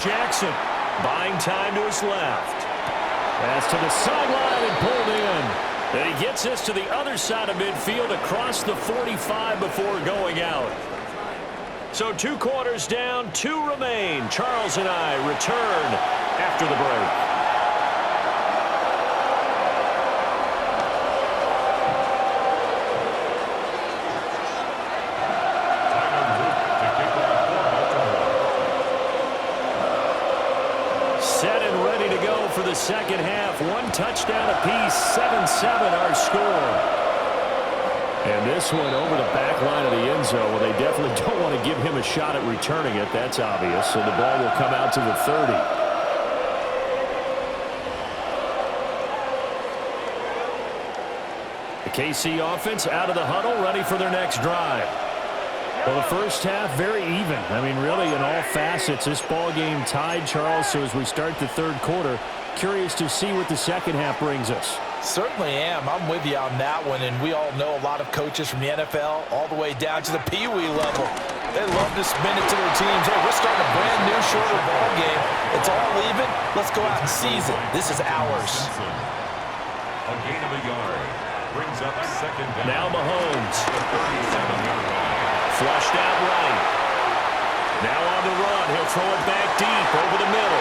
Jackson buying time to his left. Pass to the sideline and pulled in. And he gets this to the other side of midfield across the 45 before going out. So 2 quarters down, 2 remain. Charles and I return after the break. Set and ready to go for the second half. 1 touchdown apiece, 7-7 our score. And this one over the back line of the end zone. Well, they definitely don't want to give him a shot at returning it. That's obvious. So the ball will come out to the 30. The KC offense out of the huddle, ready for their next drive. Well, the first half, very even. I mean, really, in all facets, this ball game tied, Charles. So as we start the third quarter, curious to see what the second half brings us. Certainly am. I'm with you on that one, and we all know a lot of coaches from the NFL all the way down to the Pee Wee level. They love to spin it to their teams. Hey, we're starting a brand new, shorter ball game. It's all even. Let's go out and seize it. This is ours. A gain of a yard. Brings up second down. Now Mahomes. Flushed out right. Now on the run. He'll throw it back deep over the middle.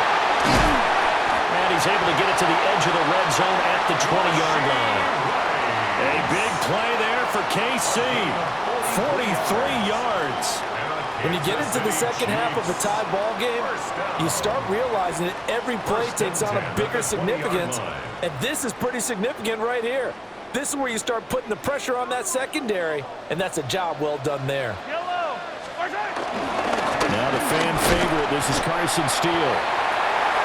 And he's able to get it to the edge of the red zone at the 20-yard line. A big play there for KC. 43 yards. When you get into the second half of a tied ball game, you start realizing that every play takes on a bigger significance. And this is pretty significant right here. This is where you start putting the pressure on that secondary, and that's a job well done there. Now the fan favorite, this is Carson Steele.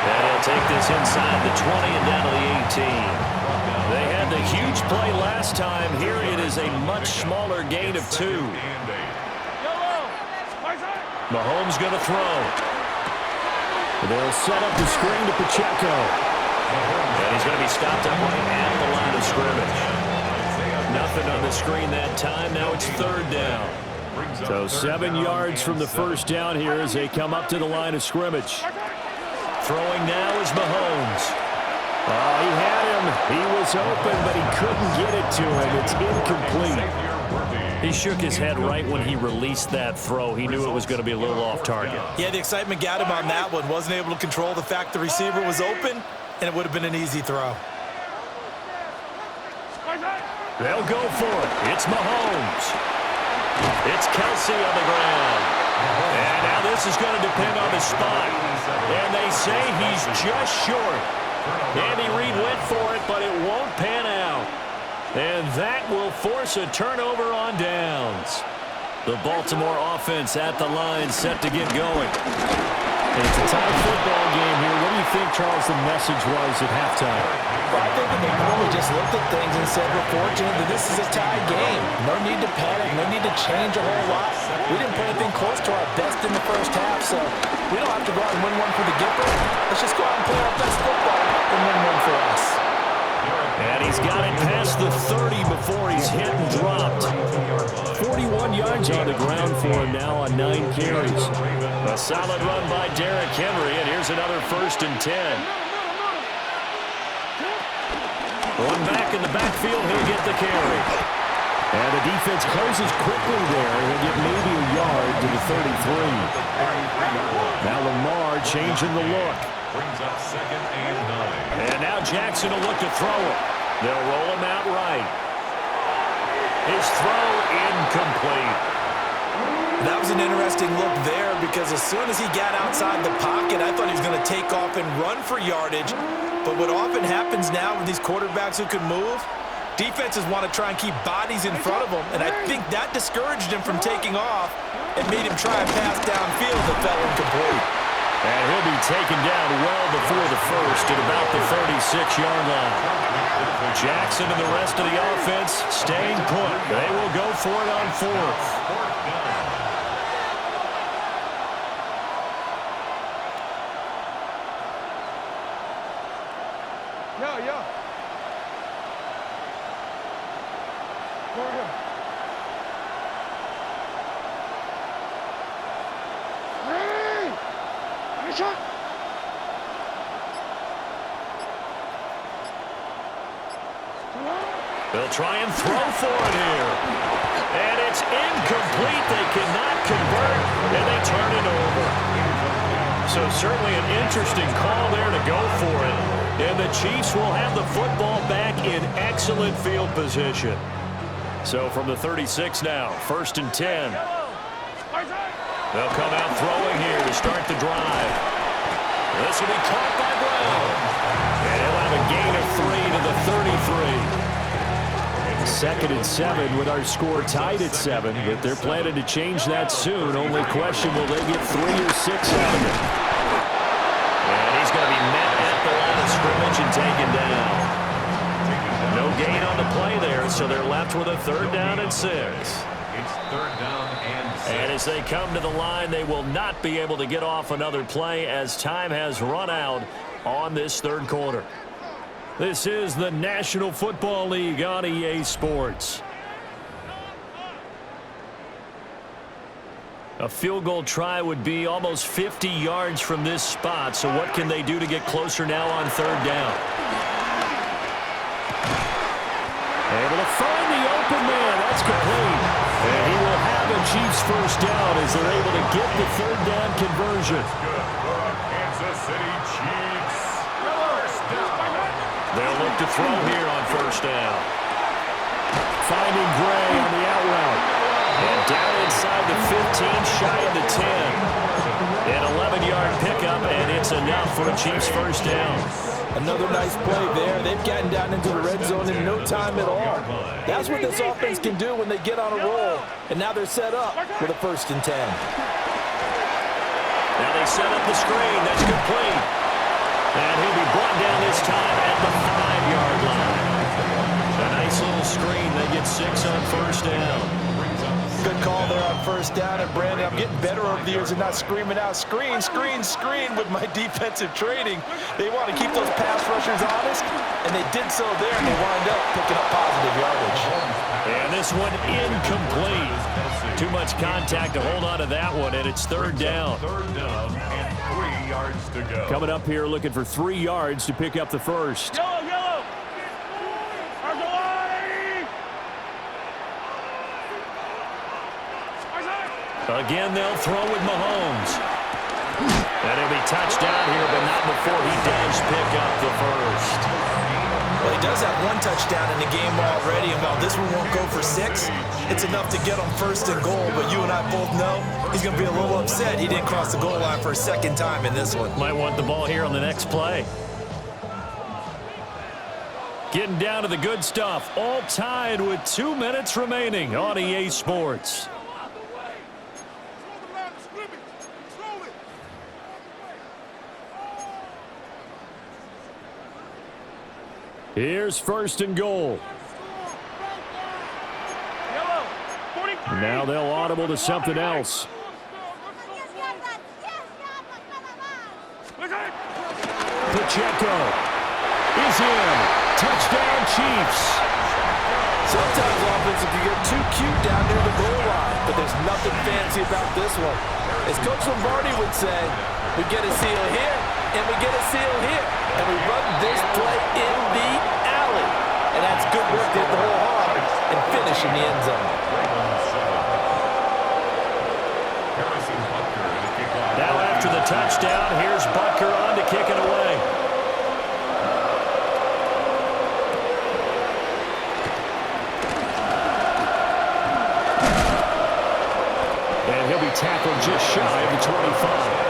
And he'll take this inside the 20 and down to the 18. They had the huge play last time. Here it is a much smaller gain of 2. Mahomes going to throw. They'll set up the screen to Pacheco. And he's going to be stopped up right at the line of scrimmage. Nothing on the screen that time. Now it's third down. So 7 yards from the first down here as they come up to the line of scrimmage. Throwing now is Mahomes. Oh, he had him. He was open, but he couldn't get it to him. It's incomplete. He shook his head right when he released that throw. He knew it was going to be a little off target. Yeah, the excitement got him on that one. Wasn't able to control the fact the receiver was open, and it would have been an easy throw. They'll go for it. It's Mahomes. It's Kelsey on the ground. And now this is going to depend on the spot. And they say he's just short. Andy Reid went for it, but it won't pan out. And that will force a turnover on downs. The Baltimore offense at the line set to get going. And it's a tight football game here. What do you think, Charles, the message was at halftime? Well, I think that they probably just looked at things and said, we're fortunate that this is a tie game. No need to panic. No need to change a whole lot. We didn't play anything close to our best in the first half, so we don't have to go out and win one for the Gipper. Let's just go out and play our best football and win one for us. And he's got it past the 30 before he's hit and dropped. 41 yards on the ground for him now on 9 carries. A solid run by Derrick Henry, and here's another 1st and 10. One back in the backfield, he'll get the carry. And the defense closes quickly there. He'll get maybe a yard to the 33. Now Lamar changing the look. Brings up second and 9. And now Jackson will look to throw it. They'll roll him out right. His throw incomplete. That was an interesting look there because as soon as he got outside the pocket, I thought he was going to take off and run for yardage. But what often happens now with these quarterbacks who can move, defenses want to try and keep bodies in front of them, and I think that discouraged him from taking off and made him try and pass downfield that fell incomplete. And he'll be taken down well before the first at about the 36-yard line. Jackson and the rest of the offense staying put. They will go for it on 4th. Yo. Go ahead. Ready? Shot. They'll try and throw for it here. And it's incomplete. They cannot convert, and they turn it over. So certainly an interesting call there to go for it. And the Chiefs will have the football back in excellent field position. So from the 36 now, 1st and 10. They'll come out throwing here to start the drive. This will be caught by Brown. And he'll have a gain of 3 to the 33. 2nd and 7 with our score tied at 7, but they're planning to change that soon. Only question, will they get 3 or 6 out of it? And he's going to be met at the line of scrimmage and taken down. No gain on the play there, so they're left with a 3rd down and 6. It's 3rd down and 6. And as they come to the line, they will not be able to get off another play as time has run out on this 3rd quarter. This is the National Football League on EA Sports. A field goal try would be almost 50 yards from this spot, so what can they do to get closer now on 3rd down? Able to find the open man. That's complete. And he will have a Chiefs 1st down as they're able to get the 3rd down conversion. Good for Kansas City Chiefs. 1st down. They'll look to throw here on 1st down. Finding Gray on the out route. And down inside the 15, shy of the 10. An 11-yard pickup, and it's enough for a Chiefs 1st down. Another nice play there. They've gotten down into the red zone in no time at all. That's what this offense can do when they get on a roll. And now they're set up with a 1st and 10. Now they set up the screen. That's complete. And he'll be brought down this time at the 5-yard line. A nice little screen. They get 6 on 1st down. Good call there on 1st down. And Brandon, I'm getting better over the years and not screaming out, screen, screen, screen with my defensive training. They want to keep those pass rushers honest, and they did so there, and they wind up picking up positive yardage. And this one incomplete. Too much contact to hold on to that one, and it's 3rd down. 3rd down and 3 yards to go. Coming up here looking for 3 yards to pick up the 1st. Yellow, yellow. Again, they'll throw with Mahomes. And he'll be touchdown here, but not before he does pick up the 1st. Well, he does have 1 touchdown in the game already, and while this one won't go for 6, it's enough to get him 1st and goal. But you and I both know he's going to be a little upset he didn't cross the goal line for a 2nd time in this one. Might want the ball here on the next play. Getting down to the good stuff. All tied with 2 minutes remaining on EA Sports. Here's 1st and goal. Now they'll audible to something else. Pacheco is in. Touchdown, Chiefs. Sometimes offense, if you get too cute down near the goal line, but there's nothing fancy about this one. As Coach Lombardi would say, we get a seal here, and we get a seal here, and we run this play in the alley. And that's good work to hit the hole hard and finish in the end zone. Now after the touchdown, here's Butker on to kick it away. And he'll be tackled just shy of the 25.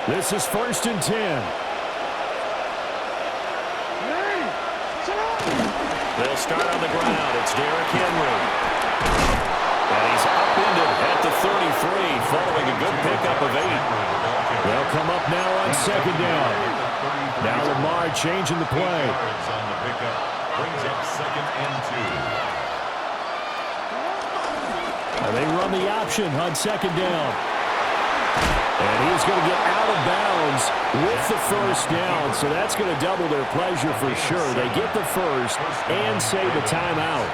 This is 1st and 10. They'll start on the ground. It's Derrick Henry. And he's upended at the 33 following a good pickup of 8. They'll come up now on 2nd down. Now Lamar changing the play. On the pickup, brings up 2nd and 2. And they run the option on 2nd down. And he's going to get out of bounds with the first down, so that's going to double their pleasure for sure. They get the first and save the timeout.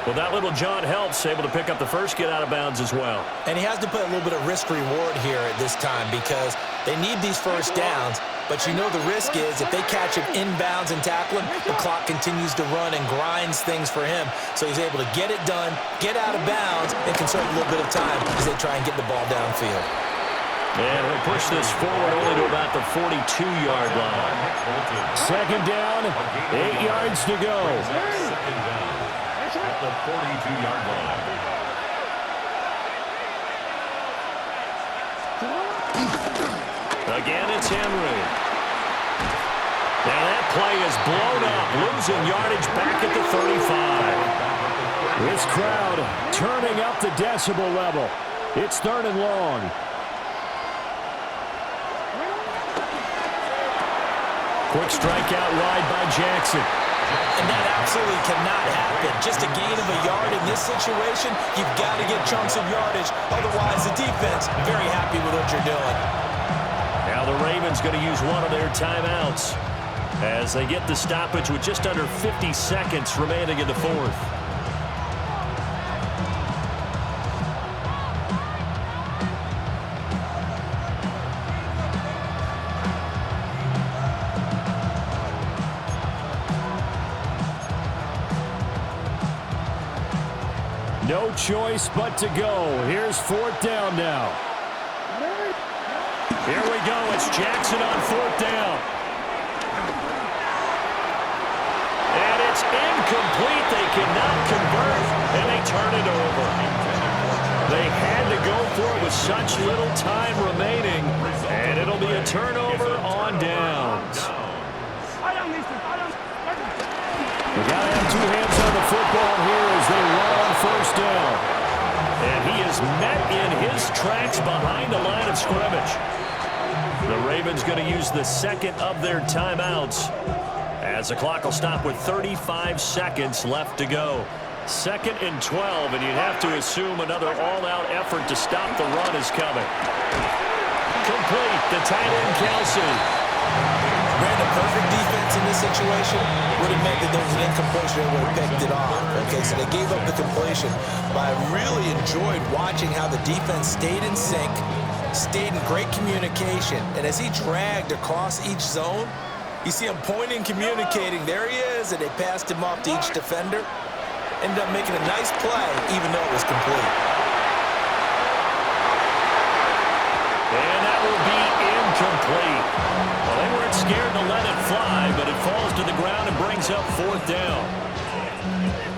Well, that little John helps, able to pick up the first, get out of bounds as well. And he has to put a little bit of risk-reward here at this time because they need these first downs, but you know the risk is if they catch him inbounds and tackle him, the clock continues to run and grinds things for him. So he's able to get it done, get out of bounds, and conserve a little bit of time as they try and get the ball downfield. And he'll push this forward only to about the 42-yard line. Second down, 8 yards to go. Second down at the 42-yard line. Again, it's Henry. Now that play is blown up, losing yardage back at the 35. This crowd turning up the decibel level. It's 3rd and long. Quick strike out wide by Jackson. And that absolutely cannot happen. Just a gain of a yard in this situation, you've got to get chunks of yardage. Otherwise, the defense, very happy with what you're doing. Now the Ravens going to use one of their timeouts as they get the stoppage with just under 50 seconds remaining in the fourth. No choice but to go. Here's 4th down now. Here we go. It's Jackson on 4th down. And it's incomplete. They cannot convert, and they turn it over. They had to go for it with such little time remaining, and it'll be a turnover on downs. We got to have 2 hands on the football here as they run on 1st down. And he is met in his tracks behind the line of scrimmage. The Ravens going to use the second of their timeouts as the clock will stop with 35 seconds left to go. 2nd and 12, and you'd have to assume another all-out effort to stop the run is coming. Complete, the tight end Kelsey. Ran a perfect defense in this situation. Would have meant that there was an incompletion and would have picked it off. Okay, so they gave up the completion. But I really enjoyed watching how the defense stayed in sync, stayed in great communication. And as he dragged across each zone, you see him pointing, communicating. There he is, and they passed him off to each defender. Ended up making a nice play, even though it was complete. And that will be incomplete. Well, they weren't scared to let it fly, but it falls to the ground and brings up 4th down.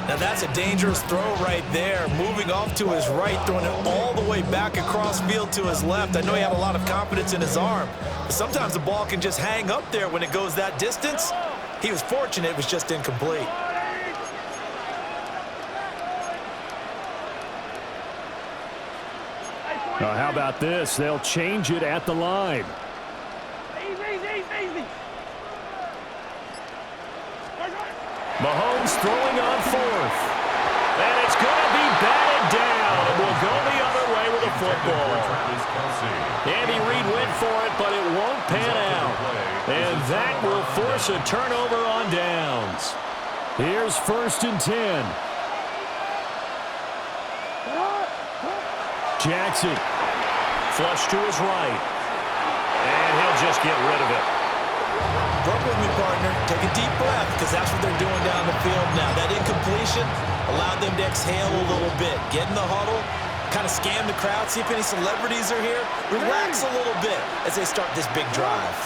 Now that's a dangerous throw right there. Moving off to his right, throwing it all the way back across field to his left. I know he had a lot of confidence in his arm, but sometimes the ball can just hang up there when it goes that distance. He was fortunate it was just incomplete. Now, how about this? They'll change it at the line. Mahomes throwing on 4th. And it's going to be batted down. And we'll go the other way with the football. Andy Reid went for it, but it won't pan out. And that will force a turnover on downs. Here's 1st and 10. Jackson. Flush to his right. And he'll just get rid of it. Work with me, partner. Take a deep breath, because that's what they're doing down the field now. That incompletion allowed them to exhale a little bit. Get in the huddle, kind of scan the crowd, see if any celebrities are here. Relax a little bit as they start this big drive.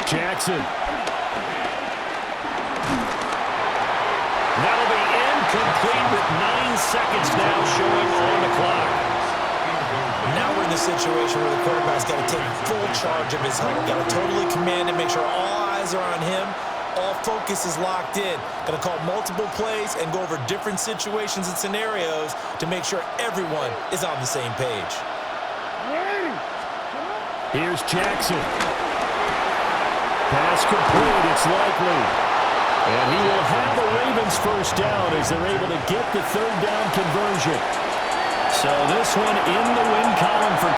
Jackson. That'll be incomplete with 9 seconds now showing on the clock. Now we're in the situation where the quarterback's got to take full charge of his huddle. Got to totally command and make sure all eyes are on him. All focus is locked in. Got to call multiple plays and go over different situations and scenarios to make sure everyone is on the same page. Here's Jackson. Pass complete. It's likely. And he will have a Ravens first down as they're able to get the third down conversion. So this one in the win column for